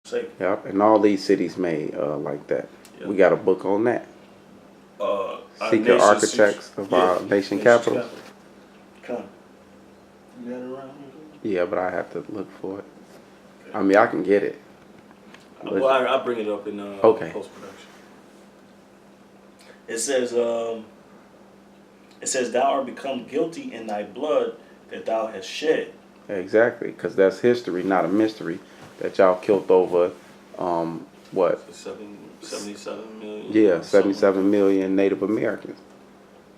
Say, Yep, and all these cities made like that. yeah. We got a book on that. Our Secret nation's Architects of yeah, our nation nation's capitals. capital. Come, you got it around Yeah, but I have to look for it. here? I mean, I can get it. Okay. Well, I'll bring it up in Okay. post production. It says, thou art become guilty in thy blood that thou hast shed. Exactly, because that's history, not a mystery. That y'all killed over, what? 77 million. Yeah, Something like 77 million Native Americans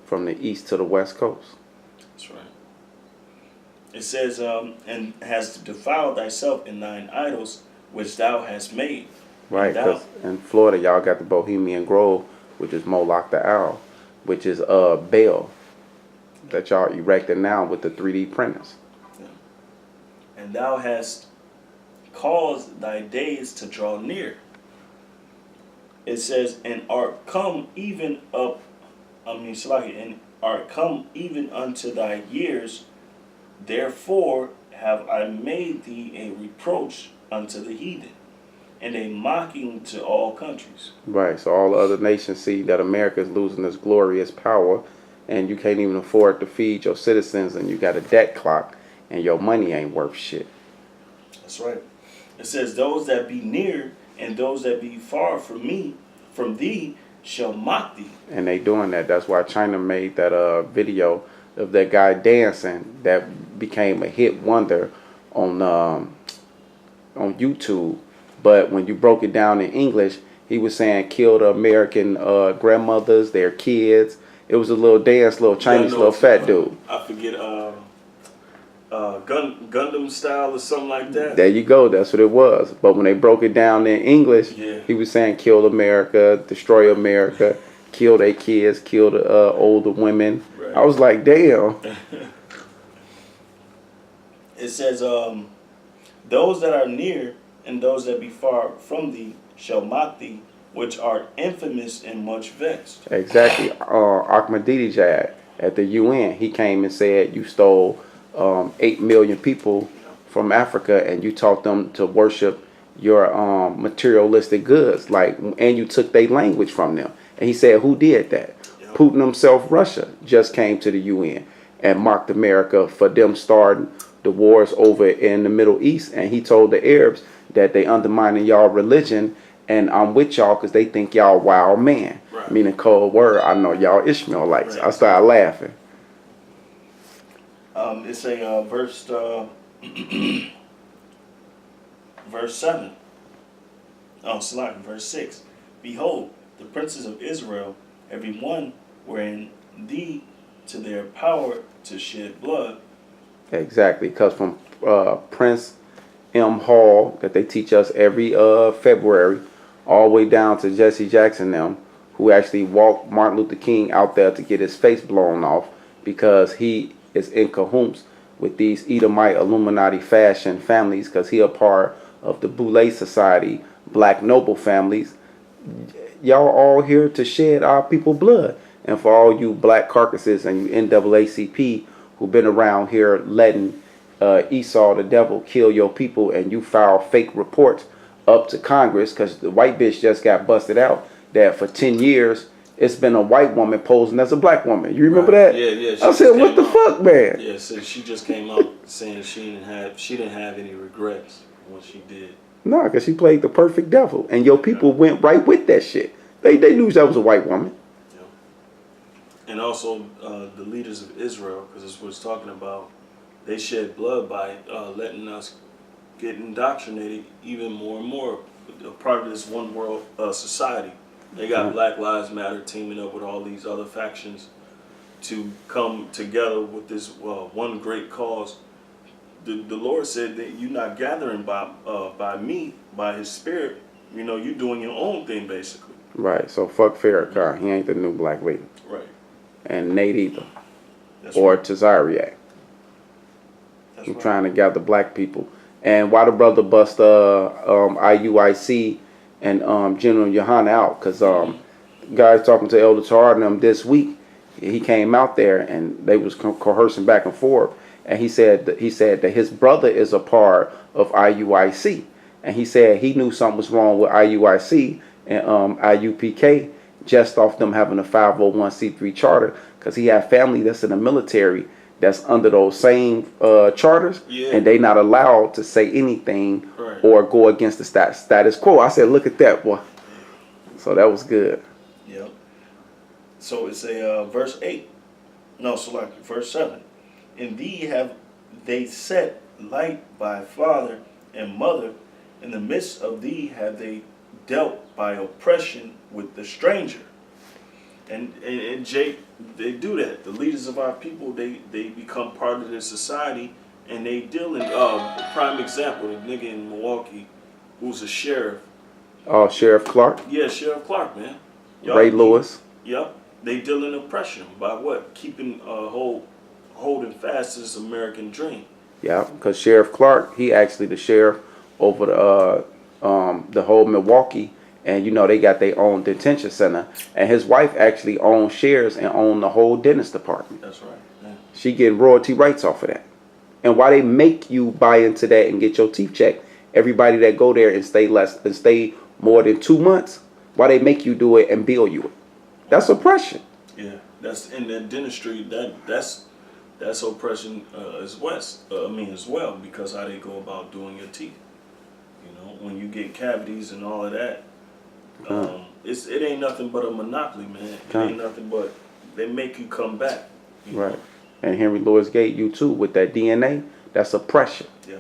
from the east to the west coast. That's right. It says, and hast defiled thyself in thine idols which thou hast made. Right, And thou, because in Florida, y'all got the Bohemian Grove, which is Moloch the Owl, which is Baal that y'all erected now with the 3D printers. and thou hast caused thy days to draw near. It says, and art come even up, and art come even unto thy years. Therefore have I made thee a reproach unto the heathen, and a mocking to all countries. Right, so all the other nations see that America is losing its glorious power, and you can't even afford to feed your citizens, and you got a debt clock, and your money ain't worth shit. That's right. It says, those that be near and those that be far from thee, shall mock thee. And they doing that. That's why China made that video of that guy dancing that became a hit wonder on YouTube. But when you broke it down in English, he was saying kill the American grandmothers, their kids. It was a little dance, little Chinese, little fat dude. I forget, Gundam style or something like that. There you go. That's what it was. But when they broke it down in English, Yeah. he was saying kill America, destroy America, kill their kids, kill the older women. Right. I was like, damn. It says, those that are near and those that be far from thee shall mock thee, which art infamous and much vexed. Exactly. Ahmadinejad at the UN, he came and said you stole 8 million people from Africa and you taught them to worship your materialistic goods, and you took their language from them. And he said, who did that? Yep. Putin himself, Russia, just came to the UN and mocked America for them starting the wars over in the Middle East. And he told the Arabs that they undermining y'all religion, and I'm with y'all because they think y'all wild man. Right. Meaning cold word, I know y'all Ishmaelites. Right. I started laughing. It's a verse 7. Verse 6. Behold, the princes of Israel, every one were in thee to their power to shed blood. Exactly, because from Prince M. Hall that they teach us every February, all the way down to Jesse Jackson them, who actually walked Martin Luther King out there to get his face blown off because he is in cahoots with these Edomite Illuminati fashion families because he a part of the Boule Society, black noble families. Y'all all here to shed our people blood. And for all you black carcasses and you NAACP who been around here letting Esau the devil kill your people, and you file fake reports up to Congress because the white bitch just got busted out that for 10 years it's been a white woman posing as a black woman. You remember Right. that? Yeah. I said, what the fuck, man? Yeah, so she just came out saying she didn't have any regrets when she did. No, because she played the perfect devil, and your people went right with that shit. They knew that was a white woman. Yeah. And also the leaders of Israel, because this was talking about, they shed blood by letting us get indoctrinated even more and more, a part of this one world society. They got Black Lives Matter teaming up with all these other factions to come together with this one great cause. The Lord said that you're not gathering by me, by His Spirit. You know, you're doing your own thing, basically. Right, so fuck Farrakhan. He ain't the new black leader. Right. And Nate either. That's or right. Tazariak. That's I'm right. trying to gather black people. And why the brother bust IUIC and General Yohana out? Because guys talking to Elder Tar and them this week, he came out there and they was coercing back and forth. And he said that his brother is a part of IUIC. and he said he knew something was wrong with IUIC and IUPK just off them having a 501c3 charter, because he had family that's in the military that's under those same charters, Yeah. and they not allowed to say anything Right. or go against the status quo. I said, look at that, boy. So that was good. Yep. So it's a verse 8. No, so like verse 7. Indeed have they set light by father and mother. In the midst of thee have they dealt by oppression with the stranger. And Jake, they do that. The leaders of our people, they become part of their society, and they deal in prime example, the nigga in Milwaukee who's a sheriff. Oh, Sheriff Clark. Yeah, Sheriff Clark, man. Ray Lewis. Yep. They deal in oppression by what? Keeping holding fast to this American dream. Yeah, because Sheriff Clark, he actually the sheriff over the whole Milwaukee, and you know they got their own detention center, and his wife actually owns shares and own the whole dentist department. That's right. Yeah. She getting royalty rights off of that. And why they make you buy into that and get your teeth checked? Everybody that go there and stay more than 2 months, why they make you do it and bill you it? That's oppression. Yeah, that's in the dentistry. That's oppression as well, because how they go about doing your teeth. You know, when you get cavities and all of that, it ain't nothing but a monopoly, man. It ain't nothing but they make you come back. Right. And Henry Louis Gates, you too, with that DNA, that's oppression. Yeah.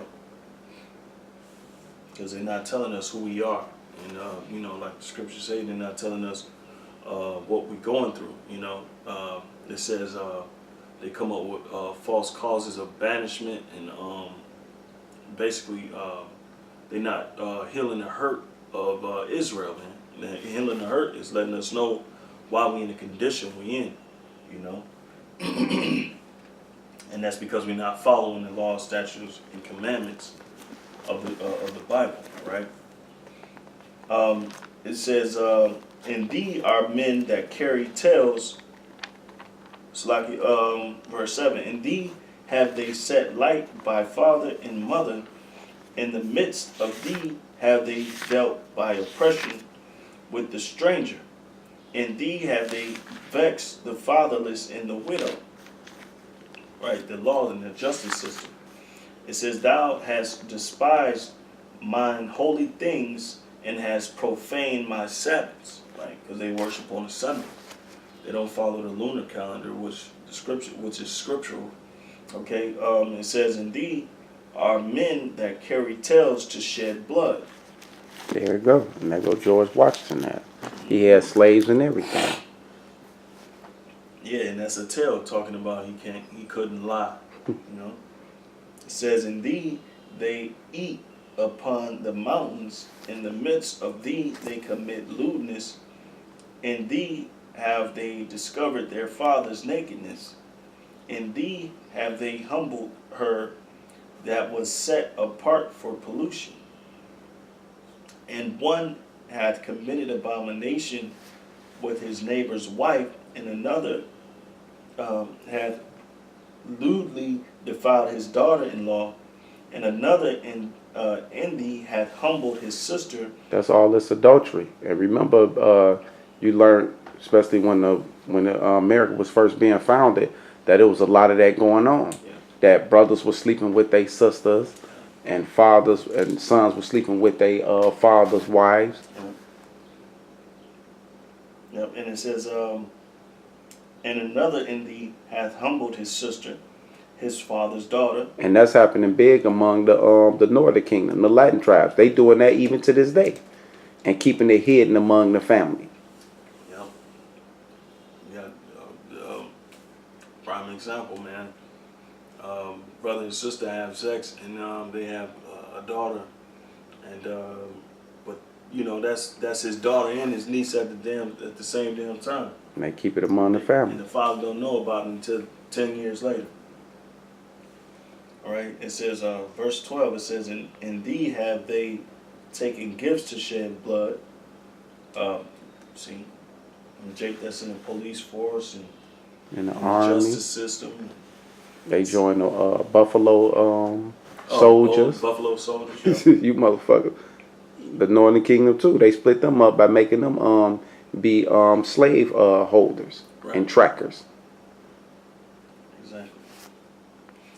Because they're not telling us who we are, and you know, like the scriptures say, they're not telling us what we're going through. You know, it says they come up with false causes of banishment, and basically they're not healing the hurt of Israel, man. And healing the hurt is letting us know why we in the condition we in, you know. And that's because we're not following the law, statutes, and commandments of the Bible, right? It says, "In thee are men that carry tales." It's like verse 7. "In thee have they set light by father and mother. In the midst of thee have they dealt by oppression with the stranger. In thee have they vexed the fatherless and the widow." Right, the law and the justice system. It says, "Thou hast despised mine holy things and hast profaned my Sabbaths." Right, because they worship on the Sunday. They don't follow the lunar calendar, which is scriptural. Okay, it says, "In thee are men that carry tales to shed blood." There you go. And there go George Washington at. He had slaves and everything. Yeah, and that's a tale talking about he couldn't lie. You know, it says, "In thee they eat upon the mountains. In the midst of thee they commit lewdness. In thee have they discovered their father's nakedness. In thee have they humbled her that was set apart for pollution. And one hath committed abomination with his neighbor's wife, and another hath lewdly defiled his daughter-in-law, and another in thee hath humbled his sister." That's all this adultery. And remember, you learned, especially when America was first being founded, that it was a lot of that going on. Yeah. That brothers were sleeping with their sisters, and fathers and sons were sleeping with their fathers' wives. Yep, and it says, "And another in thee hath humbled his sister, his father's daughter." And that's happening big among the northern kingdom, the Latin tribes. They doing that even to this day, and keeping it hidden among the family. Yep. Yeah. Prime example, man. Brother and sister have sex, and they have a daughter, and but you know that's his daughter and his niece at the same damn time. And they keep it among the family. And the father don't know about it until 10 years later. All right. It says, verse 12. It says, "In thee have they taken gifts to shed blood." See, and Jake, that's in the police force and In the in army, the justice system. they join the Buffalo soldiers. Buffalo soldiers. Yeah. You motherfucker. the Northern Kingdom too. They split them up by making them be slave holders Right. and trackers. Exactly.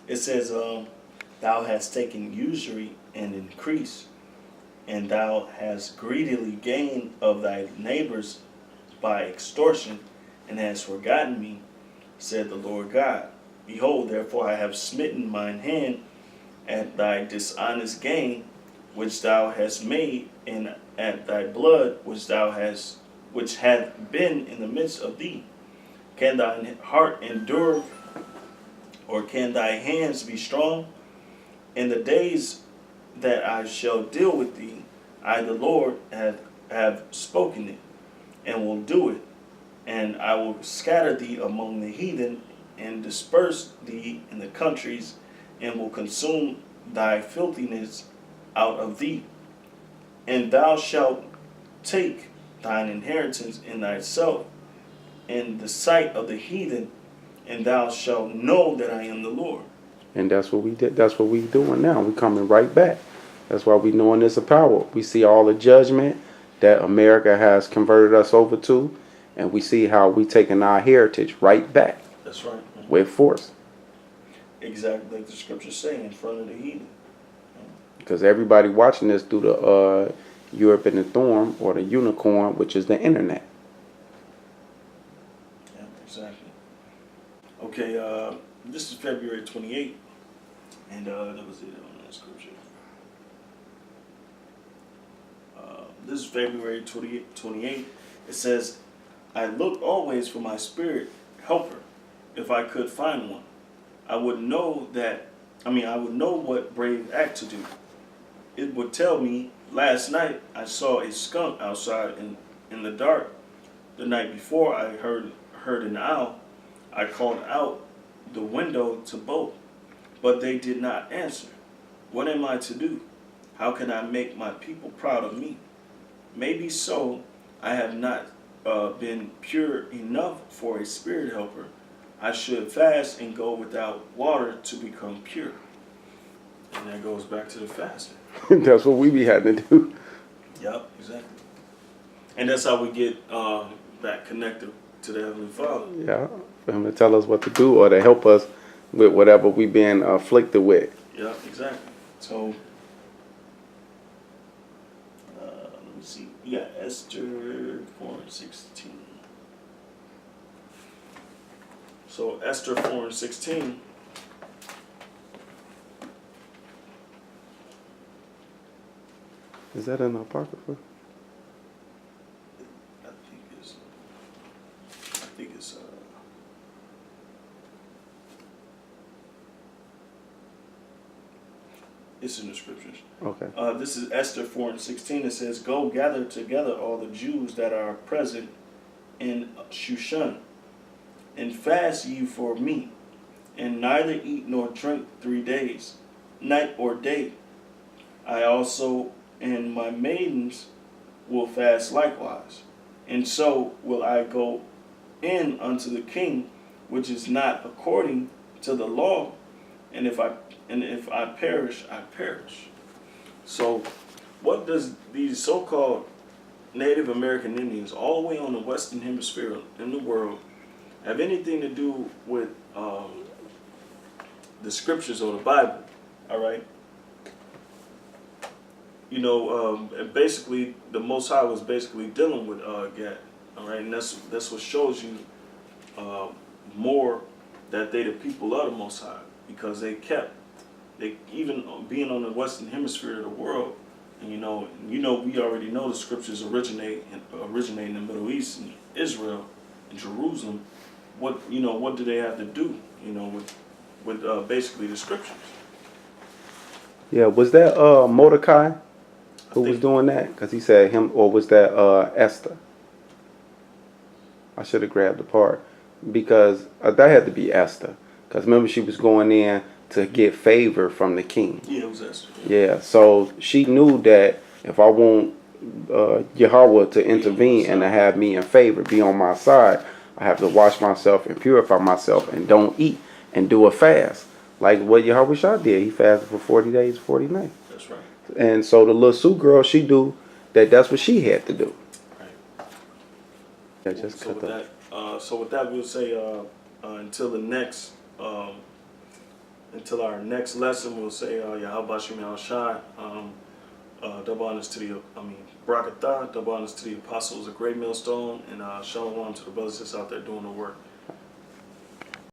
It says, thou hast taken usury and increase, and thou hast greedily gained of thy neighbors by extortion, and hast forgotten me, said the Lord God. Behold, therefore I have smitten mine hand at thy dishonest gain, which thou hast made, and at thy blood which hath been in the midst of thee. Can thine heart endure, or can thy hands be strong? In the days that I shall deal with thee, I the Lord have spoken it, and will do it. And I will scatter thee among the heathen, and disperse thee in the countries, and will consume thy filthiness out of thee. And thou shalt take thine inheritance in thyself in the sight of the heathen, and thou shalt know that I am the Lord. And that's what we did. That's what we doing now. We coming right back. That's why we knowing this a power. We see all the judgment that America has converted us over to, and we see how we taking our heritage right back That's right. with force. Exactly like the scriptures say, in front of the heathen. Because everybody watching this through the Europe and the Thorn or the Unicorn, which is the internet. Yeah, exactly. Okay, this is February 28th, and that was it on that scripture. This is February 28th. It says, I look always for my spirit helper, if I could find one. I would know what brave act to do. It would tell me, last night I saw a skunk outside in the dark. The night before I heard an owl. I called out the window to both, but they did not answer. What am I to do? How can I make my people proud of me? Maybe so, I have not been pure enough for a spirit helper. I should fast and go without water to become pure. And that goes back to the fasting. That's what we be having to do. Yep, exactly. And that's how we get back connected to the Heavenly Father. Yeah, for him to tell us what to do or to help us with whatever we've been afflicted with. Yep, exactly. So, let me see. We got Esther 4:16. So Esther 4:16. Is that in the Apocrypha? I think it's it's in the scriptures. Okay. This is Esther 4:16. It says, go gather together all the Jews that are present in Shushan, and fast ye for me, and neither eat nor drink 3 days, night or day. I also and my maidens will fast likewise. And so will I go in unto the king, which is not according to the law. And if I perish, I perish. So what does these so-called Native American Indians all the way on the Western Hemisphere in the world have anything to do with the scriptures or the Bible? All right. You know, and basically the Most High was basically dealing with Gad. All right, and that's what shows you more that they the people of the Most High, because they even being on the Western Hemisphere of the world. And you know, we already know the scriptures originate in the Middle East, and Israel, and Jerusalem. What do they have to do? You know, with basically the scriptures. Yeah, was that Mordecai who was doing that? Because he said him, or was that Esther? I should have grabbed the part, because that had to be Esther. Because remember, she was going in to get favor from the king. Yeah, it was Esther. Yeah, so she knew that if I want Yahweh to intervene and to have me in favor, be on my side, I have to wash myself and purify myself and don't eat and do a fast. Like what Yahweh Shah did. He fasted for 40 days, 40 nights. That's right. And so the little Sue girl, she do that. That's what she had to do. Right. Yeah, just So cut with the. that, we'll say until the next, until our next lesson, we'll say Yahweh Shem Shai. Double honors to the, Barakatah, double honors to the apostles, a great millstone, and shalom to the brothers that's out there doing the work.